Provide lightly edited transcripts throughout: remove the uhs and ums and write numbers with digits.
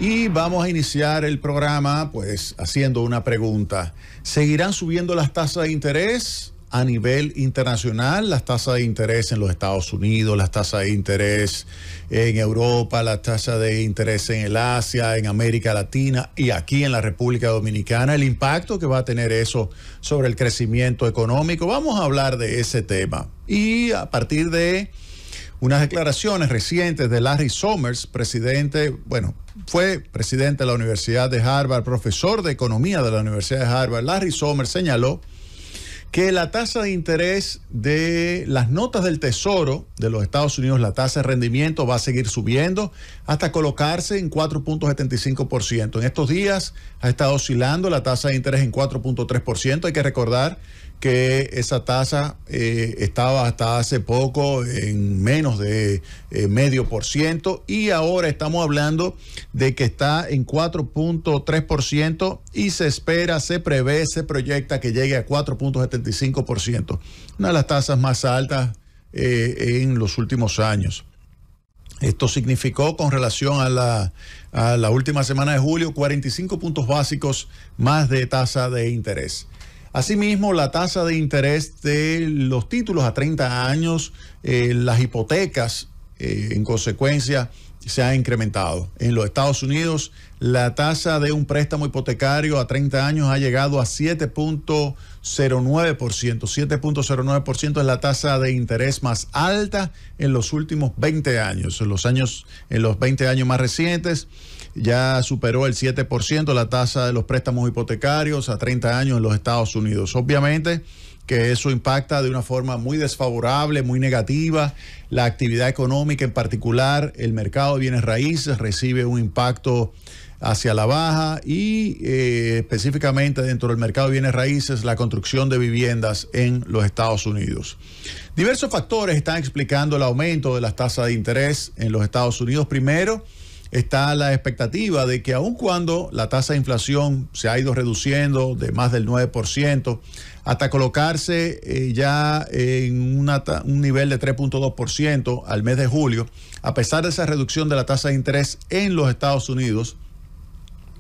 Y vamos a iniciar el programa pues haciendo una pregunta. ¿Seguirán subiendo las tasas de interés a nivel internacional? Las tasas de interés en los Estados Unidos, las tasas de interés en Europa, las tasas de interés en el Asia, en América Latina y aquí en la República Dominicana. El impacto que va a tener eso sobre el crecimiento económico. Vamos a hablar de ese tema. Y a partir de unas declaraciones recientes de Larry Summers, fue presidente de la Universidad de Harvard, profesor de economía de la Universidad de Harvard. Larry Summers señaló que la tasa de interés de las notas del Tesoro de los Estados Unidos, la tasa de rendimiento va a seguir subiendo hasta colocarse en 4.75%. En estos días ha estado oscilando la tasa de interés en 4.3%. Hay que recordar que esa tasa estaba hasta hace poco en menos de 0.5% y ahora estamos hablando de que está en 4.3% y se prevé, se proyecta que llegue a 4.75%, una de las tasas más altas en los últimos años. Esto significó, con relación a la última semana de julio, 45 puntos básicos más de tasa de interés. Asimismo, la tasa de interés de los títulos a 30 años, las hipotecas, en consecuencia, se ha incrementado. En los Estados Unidos, la tasa de un préstamo hipotecario a 30 años ha llegado a 7.09%. 7.09% es la tasa de interés más alta en los últimos 20 años. En los 20 años más recientes, ya superó el 7% la tasa de los préstamos hipotecarios a 30 años en los Estados Unidos. Obviamente que eso impacta de una forma muy desfavorable, muy negativa. La actividad económica, en particular el mercado de bienes raíces, recibe un impacto hacia la baja y específicamente dentro del mercado de bienes raíces, la construcción de viviendas en los Estados Unidos. Diversos factores están explicando el aumento de las tasas de interés en los Estados Unidos. Primero, está la expectativa de que aun cuando la tasa de inflación se ha ido reduciendo de más del 9% hasta colocarse ya en un nivel de 3.2% al mes de julio, a pesar de esa reducción de la tasa de interés en los Estados Unidos,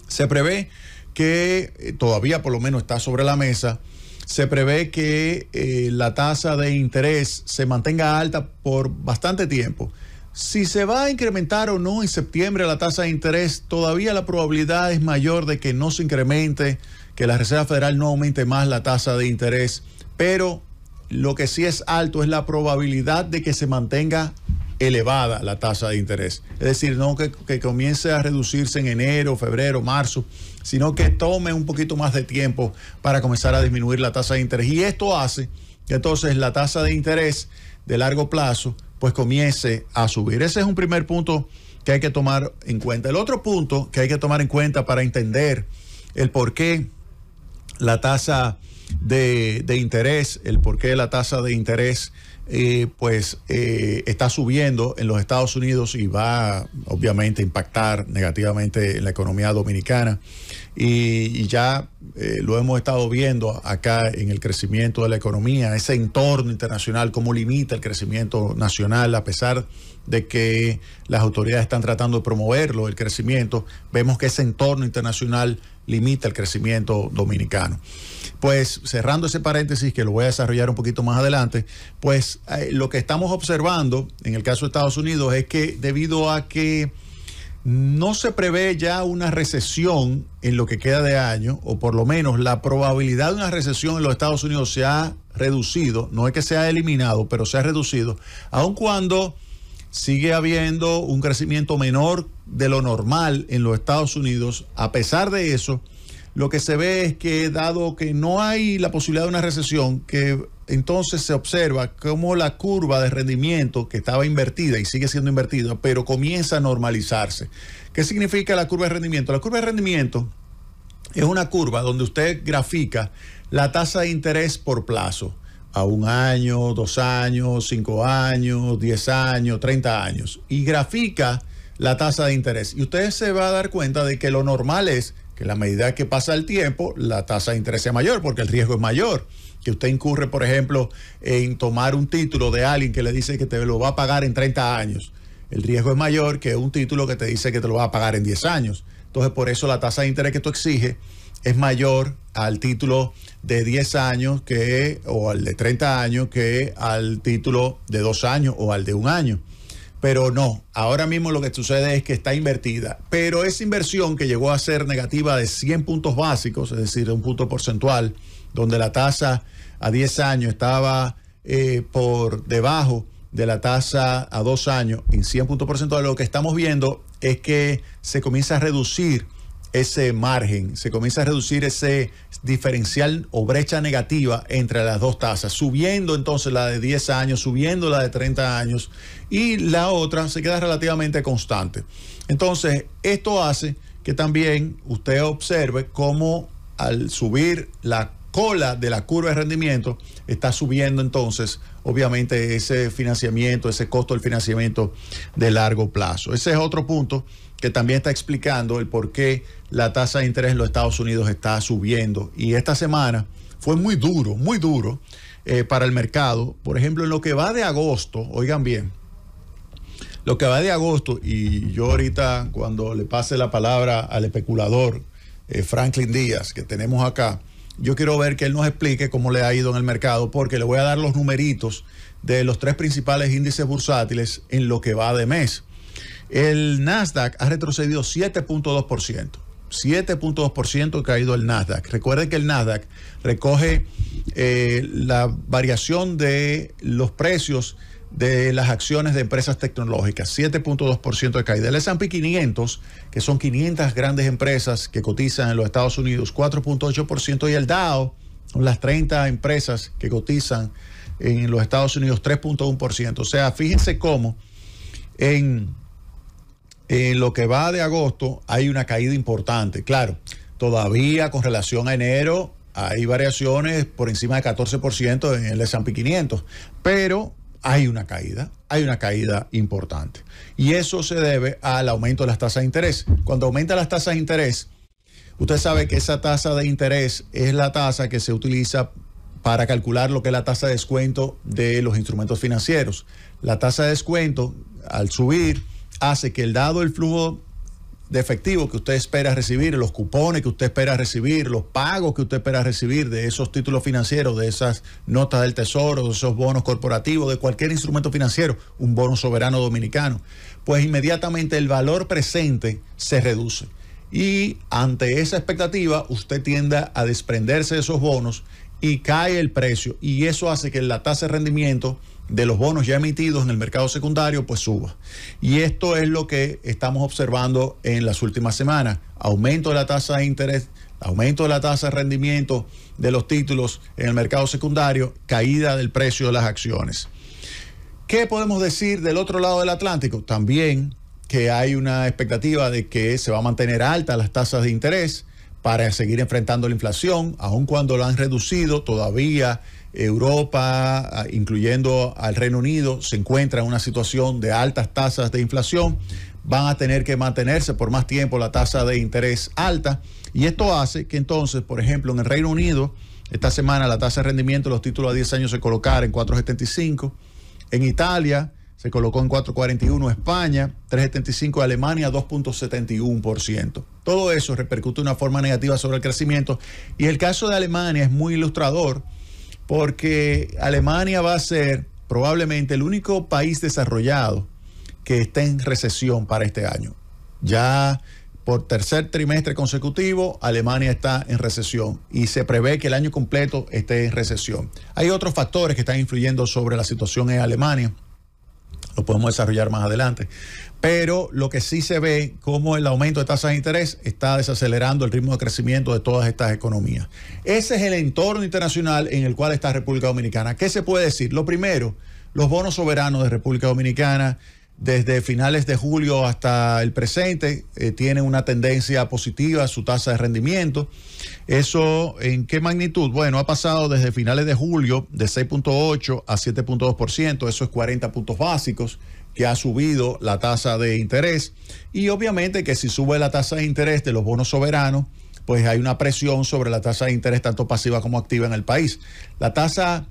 se prevé que, todavía por lo menos está sobre la mesa, se prevé que la tasa de interés se mantenga alta por bastante tiempo. Si se va a incrementar o no en septiembre la tasa de interés, todavía la probabilidad es mayor de que no se incremente, que la Reserva Federal no aumente más la tasa de interés, pero lo que sí es alto es la probabilidad de que se mantenga elevada la tasa de interés. Es decir, no que comience a reducirse en enero, febrero, marzo, sino que tome un poquito más de tiempo para comenzar a disminuir la tasa de interés. Y esto hace que entonces la tasa de interés de largo plazo pues comience a subir. Ese es un primer punto que hay que tomar en cuenta. El otro punto que hay que tomar en cuenta para entender el por qué la tasa de interés, está subiendo en los Estados Unidos y va obviamente a impactar negativamente en la economía dominicana. Y ya lo hemos estado viendo acá en el crecimiento de la economía, ese entorno internacional, cómo limita el crecimiento nacional, a pesar de que las autoridades están tratando de promoverlo, el crecimiento, vemos que ese entorno internacional limita el crecimiento dominicano. Pues cerrando ese paréntesis, que lo voy a desarrollar un poquito más adelante, pues lo que estamos observando en el caso de Estados Unidos es que debido a que no se prevé ya una recesión en lo que queda de año, o por lo menos la probabilidad de una recesión en los Estados Unidos se ha reducido, no es que se ha eliminado, pero se ha reducido, aun cuando sigue habiendo un crecimiento menor de lo normal en los Estados Unidos. A pesar de eso, lo que se ve es que, dado que no hay la posibilidad de una recesión, que entonces se observa cómo la curva de rendimiento, que estaba invertida y sigue siendo invertida, pero comienza a normalizarse. ¿Qué significa la curva de rendimiento? La curva de rendimiento es una curva donde usted grafica la tasa de interés por plazo, a 1 año, 2 años, 5 años, 10 años, 30 años, y grafica la tasa de interés. Y usted se va a dar cuenta de que lo normal es que a la medida que pasa el tiempo, la tasa de interés sea mayor, porque el riesgo es mayor. Que usted incurre, por ejemplo, en tomar un título de alguien que le dice que te lo va a pagar en 30 años. El riesgo es mayor que un título que te dice que te lo va a pagar en 10 años. Entonces, por eso la tasa de interés que tú exiges es mayor al título de 10 años o al de 30 años que al título de 2 años o al de 1 año. Pero no, ahora mismo lo que sucede es que está invertida. Pero esa inversión que llegó a ser negativa de 100 puntos básicos, es decir, un punto porcentual, donde la tasa a 10 años estaba por debajo de la tasa a 2 años en 100 puntos porcentuales, lo que estamos viendo es que se comienza a reducir ese margen, se comienza a reducir ese diferencial o brecha negativa entre las dos tasas, subiendo entonces la de 10 años, subiendo la de 30 años y la otra se queda relativamente constante. Entonces, esto hace que también usted observe cómo al subir la cola de la curva de rendimiento está subiendo entonces obviamente ese financiamiento, ese costo del financiamiento de largo plazo. Ese es otro punto que también está explicando el por qué la tasa de interés en los Estados Unidos está subiendo. Y esta semana fue muy duro para el mercado. Por ejemplo, en lo que va de agosto, oigan bien, lo que va de agosto, y yo ahorita cuando le pase la palabra al especulador Franklin Díaz, que tenemos acá, yo quiero ver que él nos explique cómo le ha ido en el mercado, porque le voy a dar los numeritos de los 3 principales índices bursátiles en lo que va de mes. El Nasdaq ha retrocedido 7.2%. 7.2% ha caído el Nasdaq. Recuerden que el Nasdaq recoge la variación de los precios de las acciones de empresas tecnológicas. 7.2% de caída. El S&P 500, que son 500 grandes empresas que cotizan en los Estados Unidos, 4.8%. Y el Dow, son las 30 empresas que cotizan en los Estados Unidos, 3.1%. O sea, fíjense cómo en lo que va de agosto hay una caída importante. Claro, todavía con relación a enero hay variaciones por encima de 14% en el S&P 500, pero hay una caída importante. Y eso se debe al aumento de las tasas de interés. Cuando aumentan las tasas de interés, usted sabe que esa tasa de interés es la tasa que se utiliza para calcular lo que es la tasa de descuento de los instrumentos financieros. La tasa de descuento, al subir, hace que dado el flujo de efectivo que usted espera recibir, los cupones que usted espera recibir, los pagos que usted espera recibir de esos títulos financieros, de esas notas del tesoro, de esos bonos corporativos, de cualquier instrumento financiero, un bono soberano dominicano, pues inmediatamente el valor presente se reduce. Y ante esa expectativa, usted tiende a desprenderse de esos bonos y cae el precio. Y eso hace que la tasa de rendimiento de los bonos ya emitidos en el mercado secundario pues suba. Y esto es lo que estamos observando en las últimas semanas. Aumento de la tasa de interés, aumento de la tasa de rendimiento de los títulos en el mercado secundario, caída del precio de las acciones. ¿Qué podemos decir del otro lado del Atlántico? También que hay una expectativa de que se va a mantener altas las tasas de interés para seguir enfrentando la inflación, aun cuando lo han reducido. Todavía Europa, incluyendo al Reino Unido, se encuentra en una situación de altas tasas de inflación. Van a tener que mantenerse por más tiempo la tasa de interés alta. Y esto hace que entonces, por ejemplo, en el Reino Unido, esta semana la tasa de rendimiento de los títulos a 10 años se colocara en 4.75. En Italia se colocó en 4.41, España 3.75, Alemania 2.71%. Todo eso repercute de una forma negativa sobre el crecimiento. Y el caso de Alemania es muy ilustrador, porque Alemania va a ser probablemente el único país desarrollado que esté en recesión para este año. Ya por tercer trimestre consecutivo, Alemania está en recesión y se prevé que el año completo esté en recesión. Hay otros factores que están influyendo sobre la situación en Alemania. Lo podemos desarrollar más adelante. Pero lo que sí se ve como el aumento de tasas de interés está desacelerando el ritmo de crecimiento de todas estas economías. Ese es el entorno internacional en el cual está República Dominicana. ¿Qué se puede decir? Lo primero, los bonos soberanos de República Dominicana desde finales de julio hasta el presente tienen una tendencia positiva, su tasa de rendimiento. ¿Eso en qué magnitud? Bueno, ha pasado desde finales de julio de 6.8 a 7.2%, eso es 40 puntos básicos que ha subido la tasa de interés. Y obviamente que si sube la tasa de interés de los bonos soberanos, pues hay una presión sobre la tasa de interés tanto pasiva como activa en el país. La tasa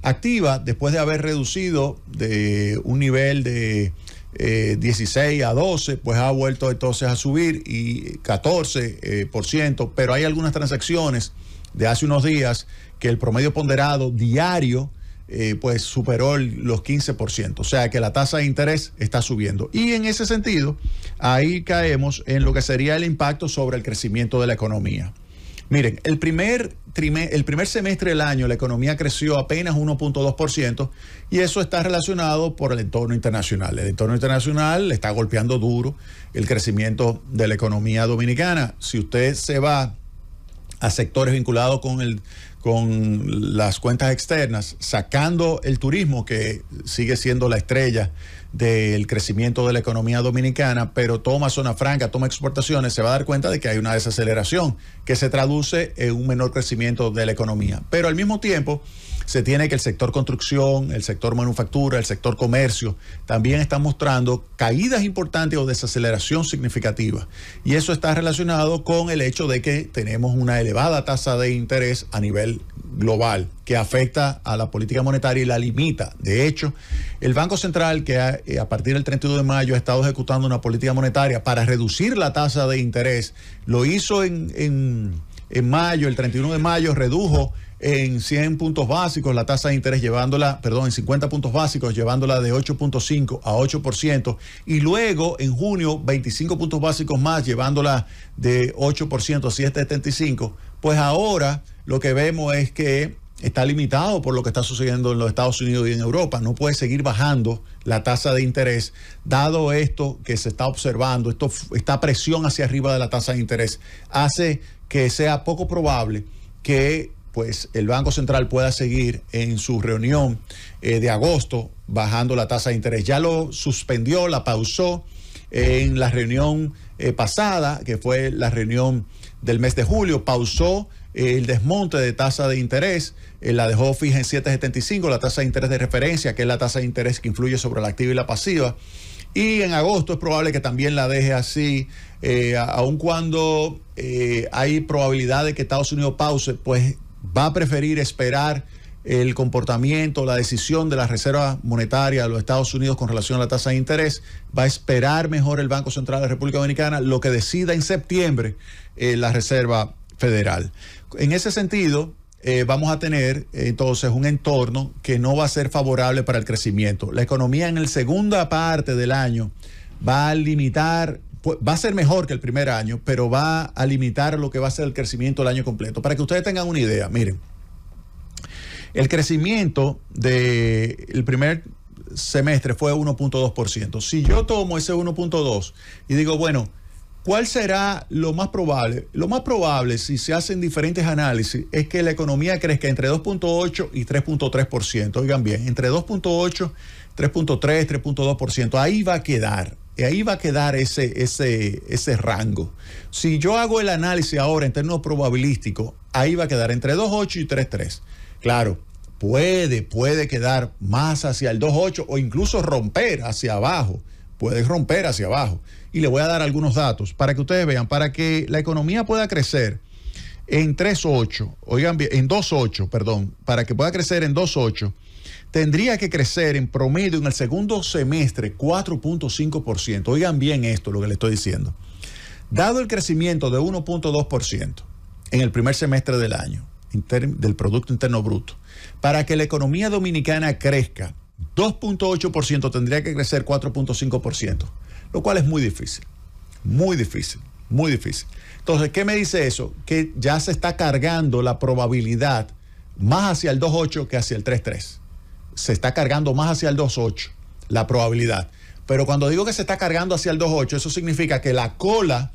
activa, después de haber reducido de un nivel de 16 a 12, pues ha vuelto entonces a subir y 14%, pero hay algunas transacciones de hace unos días que el promedio ponderado diario pues superó los 15%, o sea que la tasa de interés está subiendo. Y en ese sentido, ahí caemos en lo que sería el impacto sobre el crecimiento de la economía. Miren, el primer semestre del año la economía creció apenas 1.2% y eso está relacionado por el entorno internacional. El entorno internacional le está golpeando duro el crecimiento de la economía dominicana. Si usted se va a sectores vinculados con las cuentas externas, sacando el turismo, que sigue siendo la estrella del crecimiento de la economía dominicana, pero toma zona franca, toma exportaciones, se va a dar cuenta de que hay una desaceleración que se traduce en un menor crecimiento de la economía. Pero al mismo tiempo se tiene que el sector construcción, el sector manufactura, el sector comercio, también están mostrando caídas importantes o desaceleración significativa. Y eso está relacionado con el hecho de que tenemos una elevada tasa de interés a nivel global que afecta a la política monetaria y la limita. De hecho, el Banco Central, que a partir del 31 de mayo ha estado ejecutando una política monetaria para reducir la tasa de interés, lo hizo en mayo, el 31 de mayo redujo en 100 puntos básicos la tasa de interés en 50 puntos básicos, llevándola de 8.5 a 8%, y luego en junio 25 puntos básicos más, llevándola de 8% a 7.75. Pues ahora lo que vemos es que está limitado por lo que está sucediendo en los Estados Unidos y en Europa. No puede seguir bajando la tasa de interés, dado esto que se está observando, esta presión hacia arriba de la tasa de interés hace que sea poco probable que pues el Banco Central pueda seguir en su reunión de agosto bajando la tasa de interés. Ya lo suspendió, la pausó en la reunión pasada, que fue la reunión del mes de julio, pausó el desmonte de tasa de interés, la dejó fija en 7.75, la tasa de interés de referencia, que es la tasa de interés que influye sobre la activa y la pasiva. Y en agosto es probable que también la deje así, aun cuando hay probabilidad de que Estados Unidos pause, pues va a preferir esperar el comportamiento, la decisión de la Reserva Monetaria de los Estados Unidos con relación a la tasa de interés. Va a esperar mejor el Banco Central de la República Dominicana lo que decida en septiembre la Reserva Federal. En ese sentido, vamos a tener entonces un entorno que no va a ser favorable para el crecimiento. La economía en la segunda parte del año va a limitar, va a ser mejor que el primer año, pero va a limitar lo que va a ser el crecimiento del año completo. Para que ustedes tengan una idea, miren, el crecimiento del primer semestre fue 1.2%. Si yo tomo ese 1.2 y digo, bueno, ¿cuál será lo más probable? Lo más probable, si se hacen diferentes análisis, es que la economía crezca entre 2.8 y 3.3%. Oigan bien, entre 2.8, 3.3, 3.2%. Ahí va a quedar. Ahí va a quedar ese rango. Si yo hago el análisis ahora en términos probabilísticos, ahí va a quedar entre 2.8 y 3.3. Claro, puede quedar más hacia el 2.8 o incluso romper hacia abajo. Puede romper hacia abajo. Y le voy a dar algunos datos para que ustedes vean, para que la economía pueda crecer en 3.8, oigan bien, en 2.8, perdón, para que pueda crecer en 2.8, tendría que crecer en promedio en el segundo semestre 4.5%. Oigan bien esto, lo que le estoy diciendo. Dado el crecimiento de 1.2% en el primer semestre del año, del Producto Interno Bruto, para que la economía dominicana crezca 2.8%, tendría que crecer 4.5%, lo cual es muy difícil, muy difícil, muy difícil. Entonces, ¿qué me dice eso? Que ya se está cargando la probabilidad más hacia el 2.8 que hacia el 3.3. Se está cargando más hacia el 2.8, la probabilidad. Pero cuando digo que se está cargando hacia el 2.8, eso significa que la cola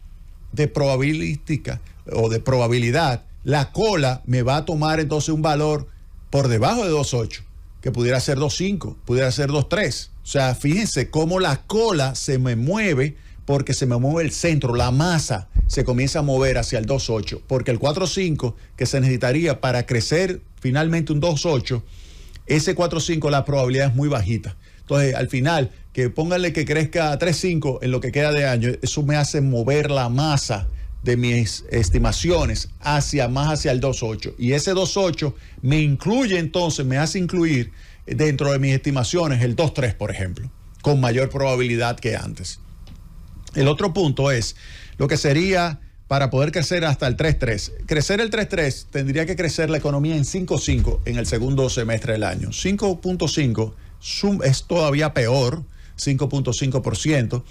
de probabilística o de probabilidad, la cola me va a tomar entonces un valor por debajo de 2.8, que pudiera ser 2.5, pudiera ser 2.3. O sea, fíjense cómo la cola se me mueve porque se me mueve el centro, la masa se comienza a mover hacia el 2.8, porque el 4.5 que se necesitaría para crecer finalmente un 2.8, ese 4.5 la probabilidad es muy bajita. Entonces, al final, que pónganle que crezca a 3.5 en lo que queda de año, eso me hace mover la masa de mis estimaciones más hacia el 2.8. Y ese 2.8 me incluye entonces, me hace incluir dentro de mis estimaciones el 2.3, por ejemplo. con mayor probabilidad que antes. El otro punto es lo que sería para poder crecer hasta el 3.3. Crecer el 3.3 tendría que crecer la economía en 5.5 en el segundo semestre del año. 5.5 es todavía peor, 5.5%.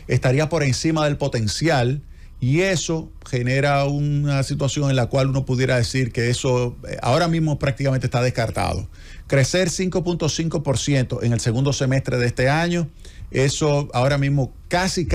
Estaría por encima del potencial y eso genera una situación en la cual uno pudiera decir que eso ahora mismo prácticamente está descartado. Crecer 5.5% en el segundo semestre de este año, eso ahora mismo casi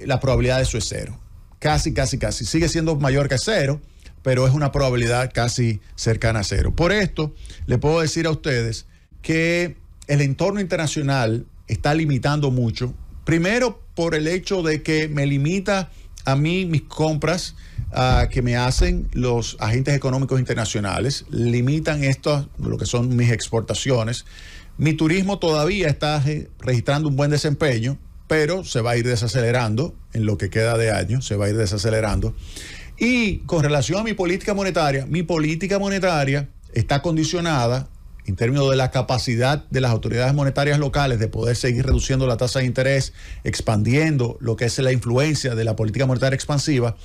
la probabilidad de eso es cero. Casi. Sigue siendo mayor que cero, pero es una probabilidad casi cercana a cero. Por esto, le puedo decir a ustedes que el entorno internacional está limitando mucho. Primero, por el hecho de que me limita a mí mis compras que me hacen los agentes económicos internacionales. Limitan lo que son mis exportaciones. Mi turismo todavía está registrando un buen desempeño, pero se va a ir desacelerando en lo que queda de año, se va a ir desacelerando. Y con relación a mi política monetaria está condicionada en términos de la capacidad de las autoridades monetarias locales de poder seguir reduciendo la tasa de interés, expandiendo lo que es la influencia de la política monetaria expansiva.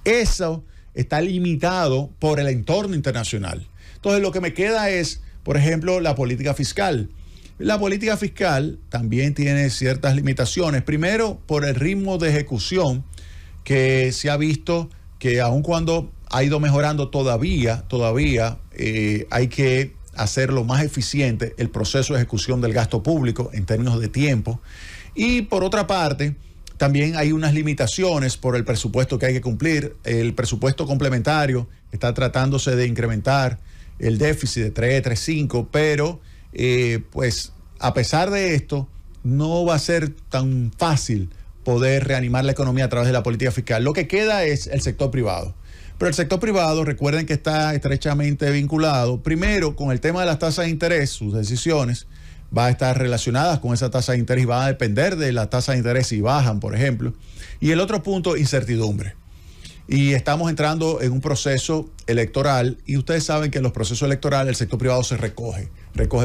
Eso está limitado por el entorno internacional. Entonces, lo que me queda es, por ejemplo, la política fiscal. La política fiscal también tiene ciertas limitaciones. Primero, por el ritmo de ejecución que se ha visto que aun cuando ha ido mejorando todavía hay que hacerlo más eficiente el proceso de ejecución del gasto público en términos de tiempo. Y por otra parte, también hay unas limitaciones por el presupuesto que hay que cumplir. El presupuesto complementario está tratándose de incrementar el déficit de 3.5, pero pues a pesar de esto, no va a ser tan fácil poder reanimar la economía a través de la política fiscal. Lo que queda es el sector privado. Pero el sector privado, recuerden que está estrechamente vinculado, primero, con el tema de las tasas de interés. Sus decisiones van a estar relacionadas con esa tasa de interés y van a depender de la tasa de interés si bajan, por ejemplo. Y el otro punto, incertidumbre. Y estamos entrando en un proceso electoral y ustedes saben que en los procesos electorales el sector privado se recoge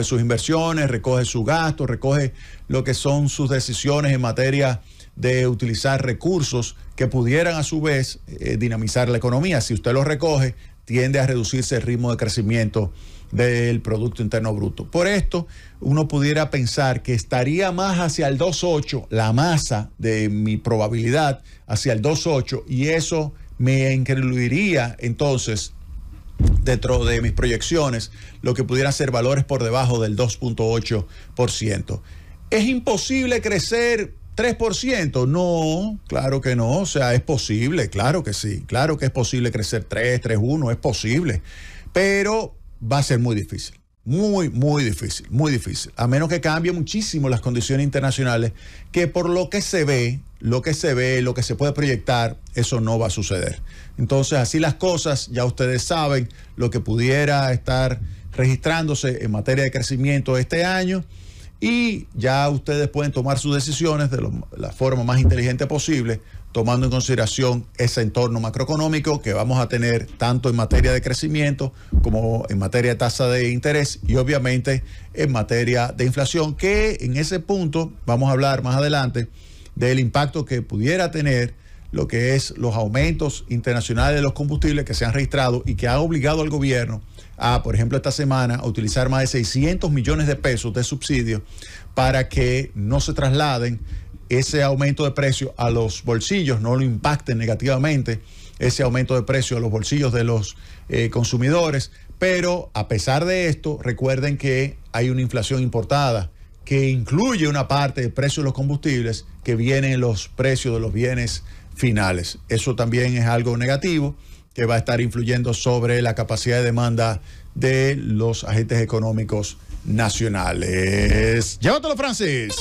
sus inversiones, recoge su gasto, recoge lo que son sus decisiones en materia de utilizar recursos que pudieran a su vez dinamizar la economía. Si usted los recoge, tiende a reducirse el ritmo de crecimiento del Producto Interno Bruto. Por esto, uno pudiera pensar que estaría más hacia el 2.8, la masa de mi probabilidad hacia el 2.8, y eso me incluiría entonces dentro de mis proyecciones lo que pudieran ser valores por debajo del 2.8%. ¿Es imposible crecer 3%? No, claro que no. O sea, es posible, claro que sí. Claro que es posible crecer 3.1, es posible. Pero va a ser muy difícil. Muy difícil. A menos que cambien muchísimo las condiciones internacionales, que por lo que se ve, lo que se puede proyectar, eso no va a suceder. Entonces, así las cosas, ya ustedes saben lo que pudiera estar registrándose en materia de crecimiento este año. Y ya ustedes pueden tomar sus decisiones de la forma más inteligente posible, tomando en consideración ese entorno macroeconómico que vamos a tener tanto en materia de crecimiento como en materia de tasa de interés y obviamente en materia de inflación, que en ese punto vamos a hablar más adelante del impacto que pudiera tener lo que es los aumentos internacionales de los combustibles que se han registrado y que ha obligado al gobierno a, por ejemplo, esta semana a utilizar más de 600 millones de pesos de subsidio para que no se trasladen ese aumento de precio a los bolsillos, no lo impacten negativamente ese aumento de precio a los bolsillos de los consumidores. Pero a pesar de esto, recuerden que hay una inflación importada que incluye una parte del precio de los combustibles que viene en los precios de los bienes finales. Eso también es algo negativo que va a estar influyendo sobre la capacidad de demanda de los agentes económicos nacionales. Llévatelo, Francis.